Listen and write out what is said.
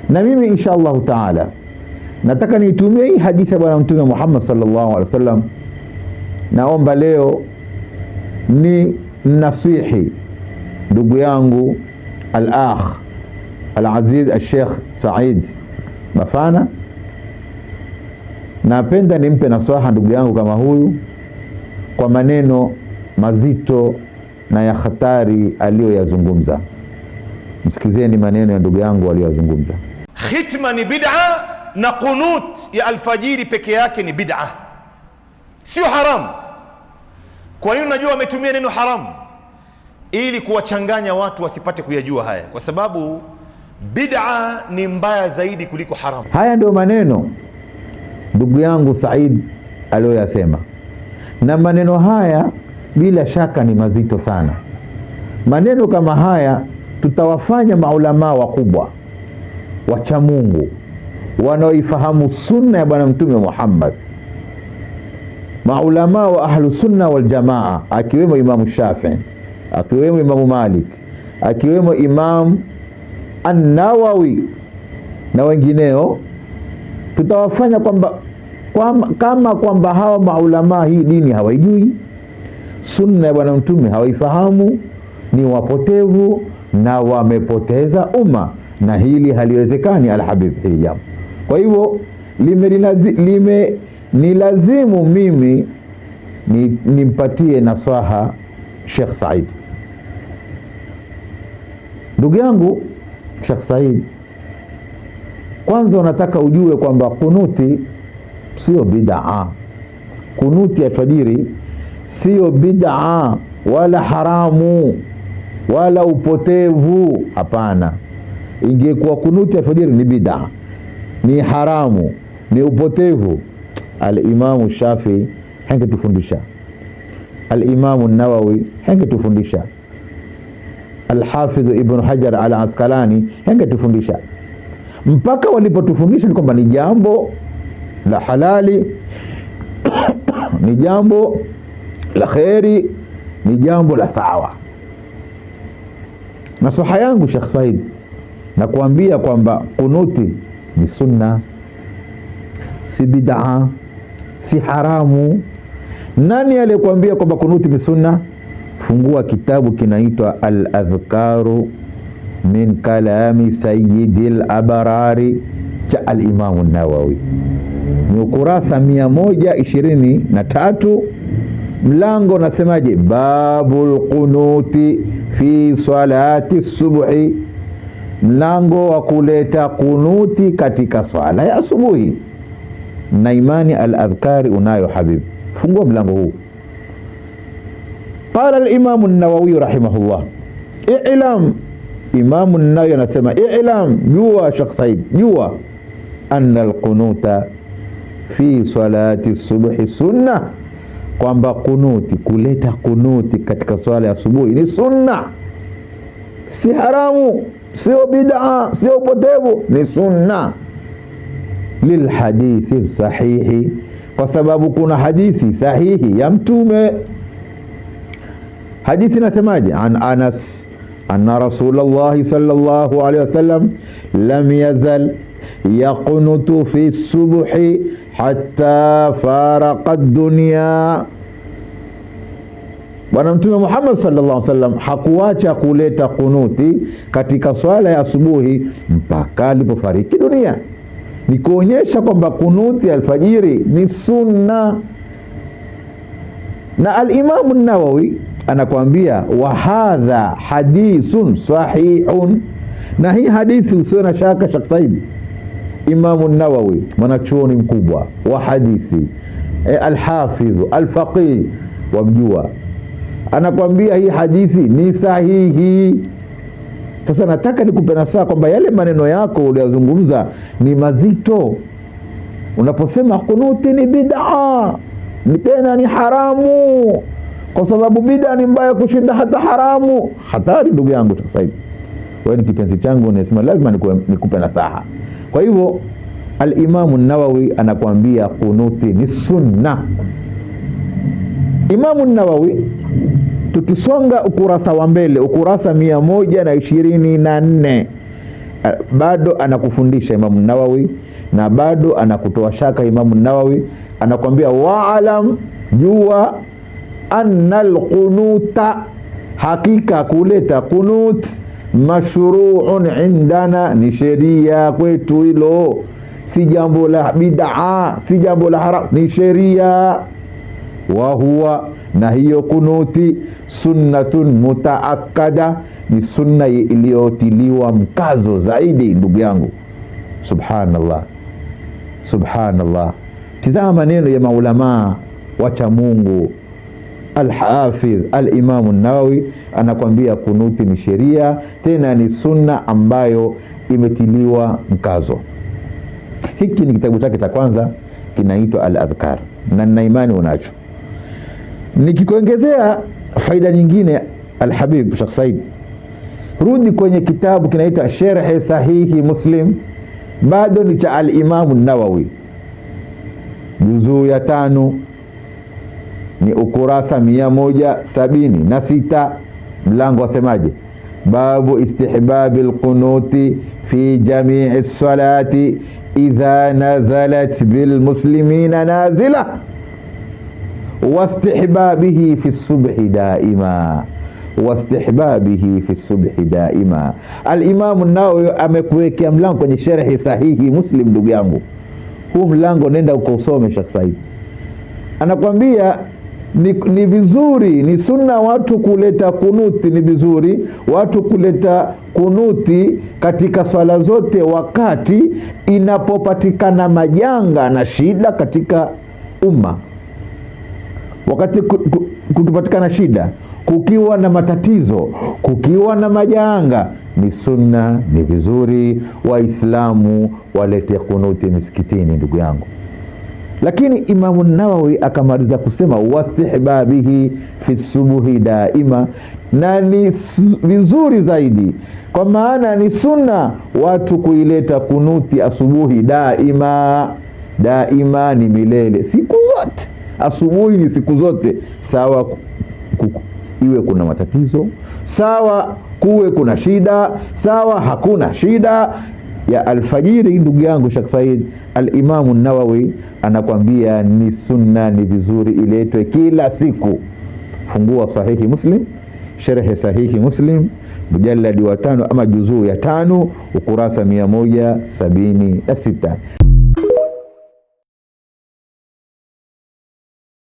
Na mimi insha Allah taala nataka niitumie hii hadithi ya bwana Mtume Muhammad sallallahu alaihi wasallam. Naomba leo ni nasihi ndugu yangu al-akh al-aziz al-Sheikh Said Bafana. Napenda nimpe nasaha ndugu yangu kama huyu kwa maneno mazito na ya hatari aliyoyazungumza. Msikizeni maneno ya ndugu yangu aliyozungumza. Khitma ni bid'a na qunut ya alfajiri peke yake ni bid'a, sio haram. Kwa nini unajua ametumia neno haram? Ili kuwachanganya watu wasipate kuyajua haya, kwa sababu bid'a ni mbaya zaidi kuliko haram. Haya ndio maneno ndugu yangu Said aliyoyasema, na maneno haya bila shaka ni mazito sana. Maneno kama haya tutawafanya maulama wakubwa wacha Mungu wanaoifahamu sunna ya bwana Mtume Muhammad, maulama wa ahlu sunna wal jamaa, akiwemo Imamu Shafi'i, akiwemo Imamu Malik, akiwemo Imam An-Nawawi na wengineo. Tutawafanya kwamba hawa maulama hii dini hawaijui, sunna ya bwana Mtume hawaifahamu, ni wapotevu na wamepoteza umma, na hili haliwezekani alhabib hili jambo. Kwa hivyo nilazimu mimi nimpatie nasaha Sheikh Said. Ndugu yangu Sheikh Said, kwanza unataka ujue kwamba kunuti sio bid'a. Kunuti ya fajiri sio bid'a wala haramu wala upotevu, hapana. Ingekuwa kunuti ya fajiri ni bid'a, ni haramu, ni upotevu, al-Imamu Shafi'i hangetufundisha, al-Imamu Nawawi hangetufundisha, al-Hafidh Ibn Hajar al-Asqalani hangetufundisha. Mpaka walipotufundisha ni kwamba ni jambo la halali ni jambo la kheri, ni jambo la sawa. Nasaha yangu Sheikh Said, na kuambia kwamba kunuti ni sunna, si bid'a, si haramu. Nani aliyekuambia kwamba kunuti ni sunna? Fungua kitabu kinaitwa Al-Adhkaru min kalami Sayyidil Abarari cha al-Imamu Nawawi, ni ukurasa 123. Mlango nasemaje? Babul qunuti fi salati subuhi, mlango wa kuleta kunuti katika swala ya asubuhi. Na imani al-adhkari unayo habibi, fungua mlango huu. Qala al-Imamu an-Nawawi rahimahullah, i'lam, Imamu an-Nawawi anasema i'lam, jua Sheikh Said, jua anna al-qunuta fi salati subuhi sunna, kwamba kunuti, kuleta kunuti katika swala ya asubuhi ni sunna, si haramu, sio bid'a, sio upotevu, ni sunna. Lilhadithi sahihi, kwa sababu kuna hadithi sahihi ya Mtume. Hadithi nasemaje? An Anas anna Rasulullah sallallahu alaihi wasallam lam yazal yaqunutu fi subhi hatta faraqa ad-dunya. Bwana Mtume Muhammad sallallahu alaihi wasallam hakuacha kuleta kunuti katika swala ya asubuhi mpaka alipofariki dunia. Ni kuonyesha kwamba kunuti alfajiri ni sunna. Na al-Imamu an-Nawawi anakuambia wa hadha hadithun sahihun, na hii hadithi usio na shaka Sheikh Said. Imamu an-Nawawi mwanachuoni mkubwa wa hadithi, al-Hafidh al-Faqih wamjua, anakuambia hii hadithi ni sahihi. Sasa nataka nikupe nasaha kwamba yale maneno yako uliyozungumza ni mazito. Unaposema kunuti ni bid'a, tena ni haramu, kwa sababu bid'a ni mbaya kushinda hata haramu. Hatari ndugu yangu Sheikh Said, wewe ni kipenzi changu, nasema lazima nikupe nasaha. Kwa hivyo al-Imamu an-Nawawi anakuambia kunuti ni sunna. Imamu an-Nawawi, tukisonga ukurasa wa mbele, ukurasa 124, bado anakufundisha Imamu Nawawi na bado anakutoa shaka Imamu Nawawi. Anakwambia wa'alam, jua anna alqunuta, hakika kuleta kunut, mashru'un indana, ni sheria kwetu hilo, si jambo la bid'a, si jambo la haram, ni sheria. Wa huwa, na hiyo kunuti, sunnatun mutaakkada, ni sunna iliyotiliwa mkazo zaidi. Ndugu yangu, subhanallah, subhanallah. Tizama maneno ya maulama wacha Mungu. Al-Hafidh al-Imam an-Nawawi anakwambia kunuti ni sheria, tena ni sunna ambayo imetiliwa mkazo. Hiki ni kitabu chake cha kwanza, kinaitwa Al-Adhkar, na nina imani unacho. Nikikuongezea faida nyingine, Al-Habib Sheikh Said, rudi kwenye kitabu kinaitwa Sharh Sahihi Muslim, bado ni cha Al-Imam an-Nawawi, juzuu ya 5, ni ukurasa 176. Mlango wasemaje? Babu istihbabil qunuti fi jami'i salati idha nazalat bil muslimina nazila wastihbabihi fi subhi daima, wastihbabihi fi subhi daima. Al-Imam an-Nawawi amekuwekea mlango kwenye Sharhi Sahihi Muslim. Ndugu yangu, huu mlango nenda ukosome. Sheikh Said anakwambia ni vizuri, ni sunna watu kuleta kunuti, ni vizuri watu kuleta kunuti katika swala zote, wakati inapopatikana majanga na shida katika umma. Wakati kukipatikana shida, kukiwa na matatizo, kukiwa na majanga, ni sunna, ni vizuri Waislamu walete kunuti misikitini. Ndugu yangu, lakini Imamu Nawawi akamaliza kusema wastihbabihi fi subuhi daima, na ni vizuri zaidi, kwa maana ni sunna watu kuileta kunuti asubuhi daima. Daima ni milele, siku zote. Asubuhi ni siku zote, sawa iwe kuna matatizo, sawa kuwe kuna shida, sawa hakuna shida. Ya alfajiri, ndugu yangu Sheikh Said, Al-Imamu Nawawi anakwambia ni sunna, ni vizuri iletwe kila siku. Fungua Sahihi Muslim, Sharh Sahihi Muslim, mujalladi wa 5 ama juzuu ya 5, ukurasa 176.